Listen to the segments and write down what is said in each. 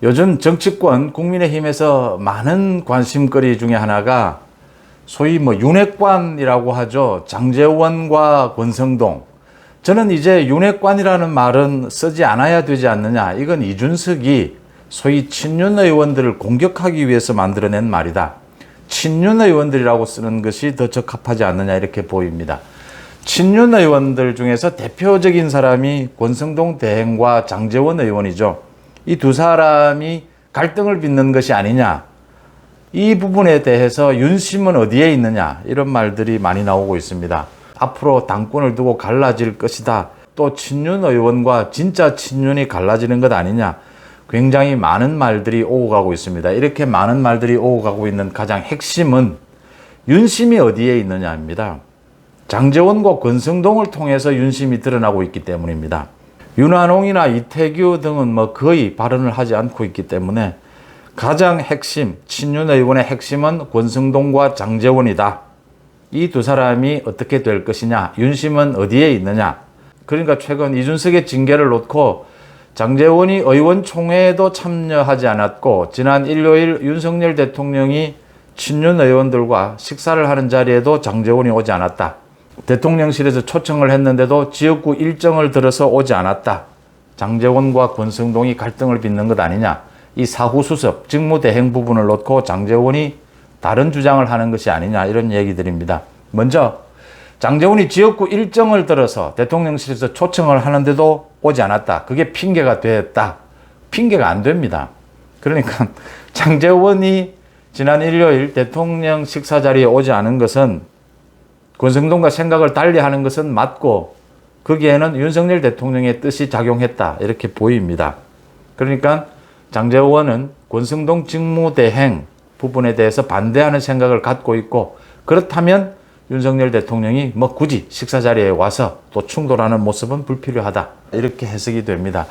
요즘 정치권 국민의힘에서 많은 관심거리 중에 하나가 소위 윤핵관이라고 하죠. 장제원과 권성동. 저는 이제 윤핵관이라는 말은 쓰지 않아야 되지 않느냐. 이건 이준석이 소위 친윤 의원들을 공격하기 위해서 만들어낸 말이다. 친윤 의원들이라고 쓰는 것이 더 적합하지 않느냐 이렇게 보입니다. 친윤 의원들 중에서 대표적인 사람이 권성동 대행과 장제원 의원이죠. 이 두 사람이 갈등을 빚는 것이 아니냐. 이 부분에 대해서 윤심은 어디에 있느냐. 이런 말들이 많이 나오고 있습니다. 앞으로 당권을 두고 갈라질 것이다. 또 친윤 의원과 진짜 친윤이 갈라지는 것 아니냐. 굉장히 많은 말들이 오고 가고 있습니다. 이렇게 많은 말들이 오고 가고 있는 가장 핵심은 윤심이 어디에 있느냐입니다. 장제원과 권성동을 통해서 윤심이 드러나고 있기 때문입니다. 윤한홍이나 이태규 등은 거의 발언을 하지 않고 있기 때문에 가장 핵심, 친윤 의원의 핵심은 권성동과 장제원이다. 이 두 사람이 어떻게 될 것이냐, 윤심은 어디에 있느냐. 그러니까 최근 이준석의 징계를 놓고 장제원이 의원총회에도 참여하지 않았고 지난 일요일 윤석열 대통령이 친윤 의원들과 식사를 하는 자리에도 장제원이 오지 않았다. 대통령실에서 초청을 했는데도 지역구 일정을 들어서 오지 않았다. 장제원과 권성동이 갈등을 빚는 것 아니냐. 이 사후수습, 직무대행 부분을 놓고 장제원이 다른 주장을 하는 것이 아니냐 이런 얘기들입니다. 먼저 장제원이 지역구 일정을 들어서 대통령실에서 초청을 하는데도 오지 않았다. 그게 핑계가 됐다. 핑계가 안 됩니다. 그러니까 장제원이 지난 일요일 대통령 식사 자리에 오지 않은 것은 권성동과 생각을 달리하는 것은 맞고 거기에는 윤석열 대통령의 뜻이 작용했다 이렇게 보입니다. 그러니까 장제원은 권성동 직무대행 부분에 대해서 반대하는 생각을 갖고 있고 그렇다면 윤석열 대통령이 굳이 식사 자리에 와서 또 충돌하는 모습은 불필요하다 이렇게 해석이 됩니다.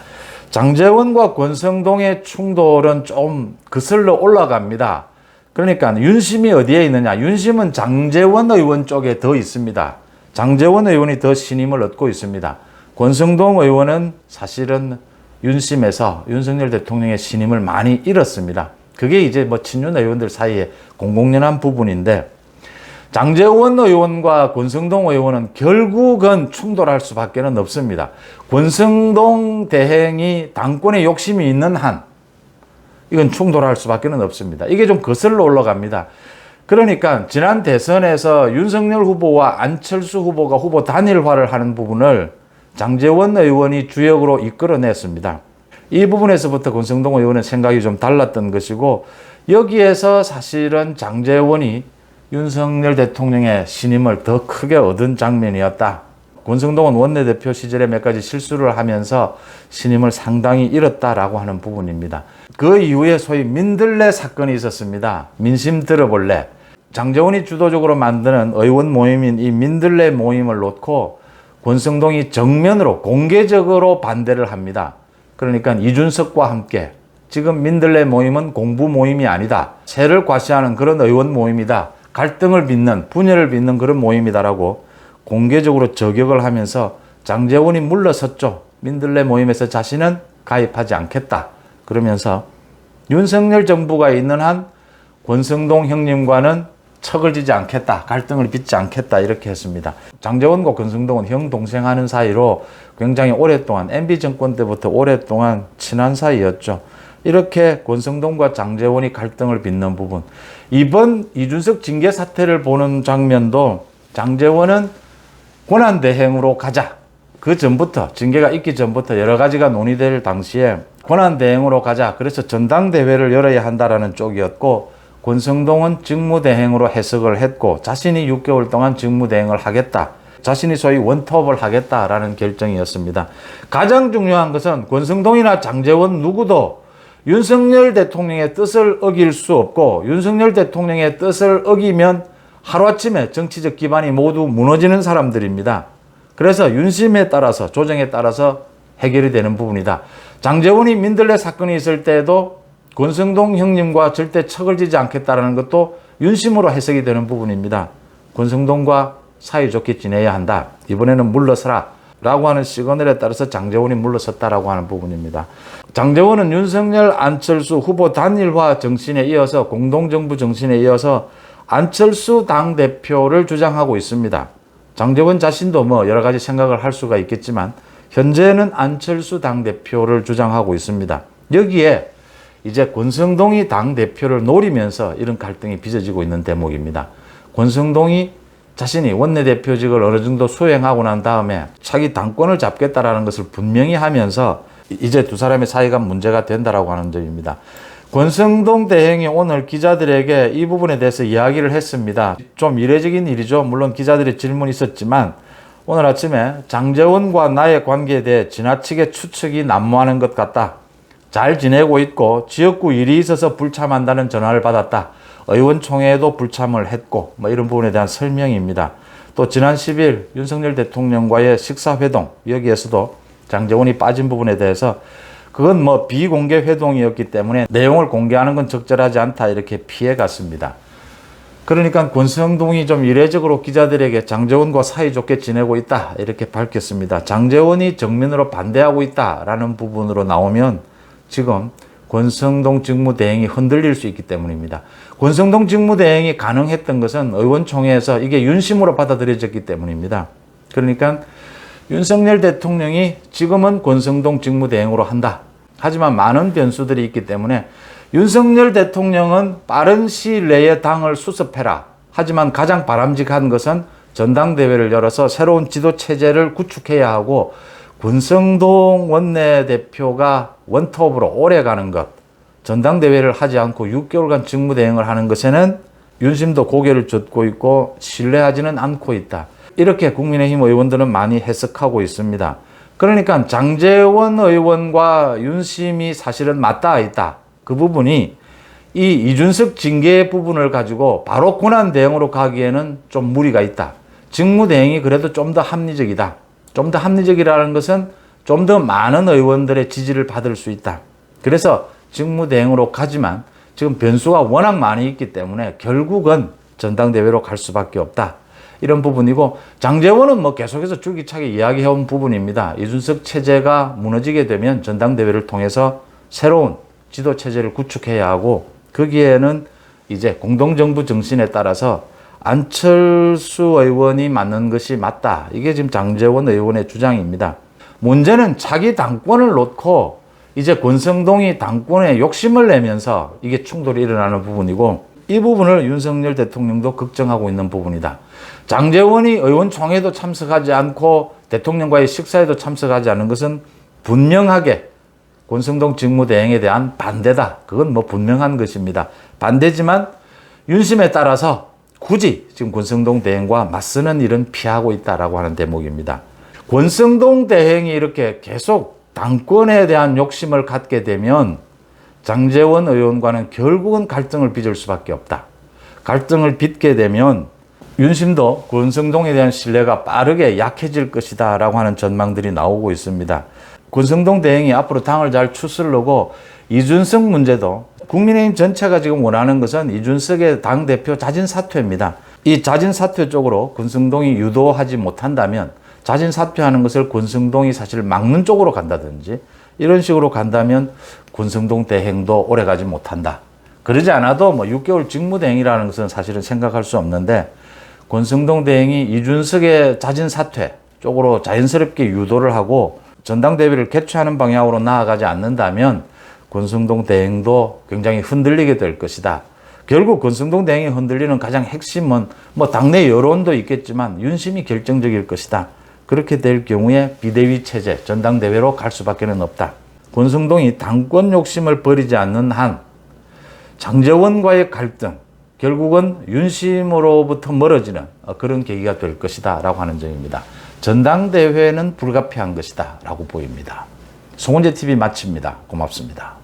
장제원과 권성동의 충돌은 좀 거슬러 올라갑니다. 그러니까 윤심이 어디에 있느냐. 윤심은 장제원 의원 쪽에 더 있습니다. 장제원 의원이 더 신임을 얻고 있습니다. 권성동 의원은 사실은 윤심에서 윤석열 대통령의 신임을 많이 잃었습니다. 그게 이제 친윤 의원들 사이에 공공연한 부분인데 장제원 의원과 권성동 의원은 결국은 충돌할 수밖에 없습니다. 권성동 대행이 당권에 욕심이 있는 한 이건 충돌할 수밖에 없습니다. 이게 좀 거슬러 올라갑니다. 그러니까 지난 대선에서 윤석열 후보와 안철수 후보가 후보 단일화를 하는 부분을 장제원 의원이 주역으로 이끌어냈습니다. 이 부분에서부터 권성동 의원의 생각이 좀 달랐던 것이고 여기에서 사실은 장제원이 윤석열 대통령의 신임을 더 크게 얻은 장면이었다. 권성동은 원내대표 시절에 몇 가지 실수를 하면서 신임을 상당히 잃었다라고 하는 부분입니다. 그 이후에 소위 민들레 사건이 있었습니다. 민심 들어볼래. 장제원이 주도적으로 만드는 의원 모임인 이 민들레 모임을 놓고 권성동이 정면으로 공개적으로 반대를 합니다. 그러니까 이준석과 함께 지금 민들레 모임은 공부 모임이 아니다. 세를 과시하는 그런 의원 모임이다. 갈등을 빚는, 분열을 빚는 그런 모임이다라고 공개적으로 저격을 하면서 장제원이 물러섰죠. 민들레 모임에서 자신은 가입하지 않겠다. 그러면서 윤석열 정부가 있는 한 권성동 형님과는 척을 지지 않겠다. 갈등을 빚지 않겠다. 이렇게 했습니다. 장제원과 권성동은 형 동생 하는 사이로 굉장히 오랫동안 MB정권 때부터 오랫동안 친한 사이였죠. 이렇게 권성동과 장제원이 갈등을 빚는 부분. 이번 이준석 징계 사태를 보는 장면도 장제원은 권한대행으로 가자. 그 전부터 징계가 있기 전부터 여러 가지가 논의될 당시에 권한대행으로 가자. 그래서 전당대회를 열어야 한다라는 쪽이었고 권성동은 직무대행으로 해석을 했고 자신이 6개월 동안 직무대행을 하겠다. 자신이 소위 원톱을 하겠다라는 결정이었습니다. 가장 중요한 것은 권성동이나 장제원 누구도 윤석열 대통령의 뜻을 어길 수 없고 윤석열 대통령의 뜻을 어기면 하루아침에 정치적 기반이 모두 무너지는 사람들입니다. 그래서 윤심에 따라서 조정에 따라서 해결이 되는 부분이다. 장제원이 민들레 사건이 있을 때에도 권성동 형님과 절대 척을 지지 않겠다는 것도 윤심으로 해석이 되는 부분입니다. 권성동과 사이좋게 지내야 한다. 이번에는 물러서라. 라고 하는 시그널에 따라서 장제원이 물러섰다라고 하는 부분입니다. 장제원은 윤석열, 안철수 후보 단일화 정신에 이어서 공동정부 정신에 이어서 안철수 당대표를 주장하고 있습니다. 장제원 자신도 뭐 여러 가지 생각을 할 수가 있겠지만 현재는 안철수 당대표를 주장하고 있습니다. 여기에 이제 권성동이 당대표를 노리면서 이런 갈등이 빚어지고 있는 대목입니다. 권성동이 자신이 원내대표직을 어느 정도 수행하고 난 다음에 차기 당권을 잡겠다라는 것을 분명히 하면서 이제 두 사람의 사이가 문제가 된다라고 하는 점입니다. 권성동 대행이 오늘 기자들에게 이 부분에 대해서 이야기를 했습니다. 좀 이례적인 일이죠. 물론 기자들의 질문이 있었지만 오늘 아침에 장제원과 나의 관계에 대해 지나치게 추측이 난무하는 것 같다. 잘 지내고 있고 지역구 일이 있어서 불참한다는 전화를 받았다. 의원총회에도 불참을 했고 뭐 이런 부분에 대한 설명입니다. 또 지난 10일 윤석열 대통령과의 식사회동 여기에서도 장제원이 빠진 부분에 대해서 그건 뭐 비공개 회동이었기 때문에 내용을 공개하는 건 적절하지 않다 이렇게 피해갔습니다. 그러니까 권성동이 좀 이례적으로 기자들에게 장제원과 사이좋게 지내고 있다 이렇게 밝혔습니다. 장제원이 정면으로 반대하고 있다라는 부분으로 나오면 지금 권성동 직무대행이 흔들릴 수 있기 때문입니다. 권성동 직무대행이 가능했던 것은 의원총회에서 이게 윤심으로 받아들여졌기 때문입니다. 그러니까 윤석열 대통령이 지금은 권성동 직무대행으로 한다. 하지만 많은 변수들이 있기 때문에 윤석열 대통령은 빠른 시일 내에 당을 수습해라. 하지만 가장 바람직한 것은 전당대회를 열어서 새로운 지도체제를 구축해야 하고 권성동 원내대표가 원톱으로 오래 가는 것, 전당대회를 하지 않고 6개월간 직무대행을 하는 것에는 윤심도 고개를 젓고 있고 신뢰하지는 않고 있다. 이렇게 국민의힘 의원들은 많이 해석하고 있습니다. 그러니까 장제원 의원과 윤심이 사실은 맞닿아 있다. 그 부분이 이 이준석 징계 부분을 가지고 바로 권한대행으로 가기에는 좀 무리가 있다. 직무대행이 그래도 좀 더 합리적이다. 좀 더 합리적이라는 것은 좀 더 많은 의원들의 지지를 받을 수 있다. 그래서 직무대행으로 가지만 지금 변수가 워낙 많이 있기 때문에 결국은 전당대회로 갈 수밖에 없다. 이런 부분이고 장제원은 뭐 계속해서 줄기차게 이야기해온 부분입니다. 이준석 체제가 무너지게 되면 전당대회를 통해서 새로운 지도체제를 구축해야 하고 거기에는 이제 공동정부 정신에 따라서 안철수 의원이 맞는 것이 맞다. 이게 지금 장제원 의원의 주장입니다. 문제는 차기 당권을 놓고 이제 권성동이 당권에 욕심을 내면서 이게 충돌이 일어나는 부분이고 이 부분을 윤석열 대통령도 걱정하고 있는 부분이다. 장제원이 의원총회도 참석하지 않고 대통령과의 식사에도 참석하지 않은 것은 분명하게 권성동 직무대행에 대한 반대다. 그건 뭐 분명한 것입니다. 반대지만 윤심에 따라서 굳이 지금 권성동 대행과 맞서는 일은 피하고 있다라고 하는 대목입니다. 권성동 대행이 이렇게 계속 당권에 대한 욕심을 갖게 되면 장제원 의원과는 결국은 갈등을 빚을 수밖에 없다. 갈등을 빚게 되면 윤심도 권성동에 대한 신뢰가 빠르게 약해질 것이다 라고 하는 전망들이 나오고 있습니다. 권성동 대행이 앞으로 당을 잘 추스르고 이준석 문제도 국민의힘 전체가 지금 원하는 것은 이준석의 당대표 자진 사퇴입니다. 이 자진 사퇴 쪽으로 권성동이 유도하지 못한다면 자진 사퇴하는 것을 권성동이 사실 막는 쪽으로 간다든지 이런 식으로 간다면 권성동 대행도 오래가지 못한다. 그러지 않아도 뭐 6개월 직무대행이라는 것은 사실은 생각할 수 없는데 권성동 대행이 이준석의 자진 사퇴 쪽으로 자연스럽게 유도를 하고 전당대회를 개최하는 방향으로 나아가지 않는다면 권성동 대행도 굉장히 흔들리게 될 것이다. 결국 권성동 대행이 흔들리는 가장 핵심은 뭐 당내 여론도 있겠지만 윤심이 결정적일 것이다. 그렇게 될 경우에 비대위 체제, 전당대회로 갈 수밖에 없다. 권성동이 당권 욕심을 버리지 않는 한 장제원과의 갈등, 결국은 윤심으로부터 멀어지는 그런 계기가 될 것이다 라고 하는 점입니다. 전당대회는 불가피한 것이다 라고 보입니다. 송은재 TV 마칩니다. 고맙습니다.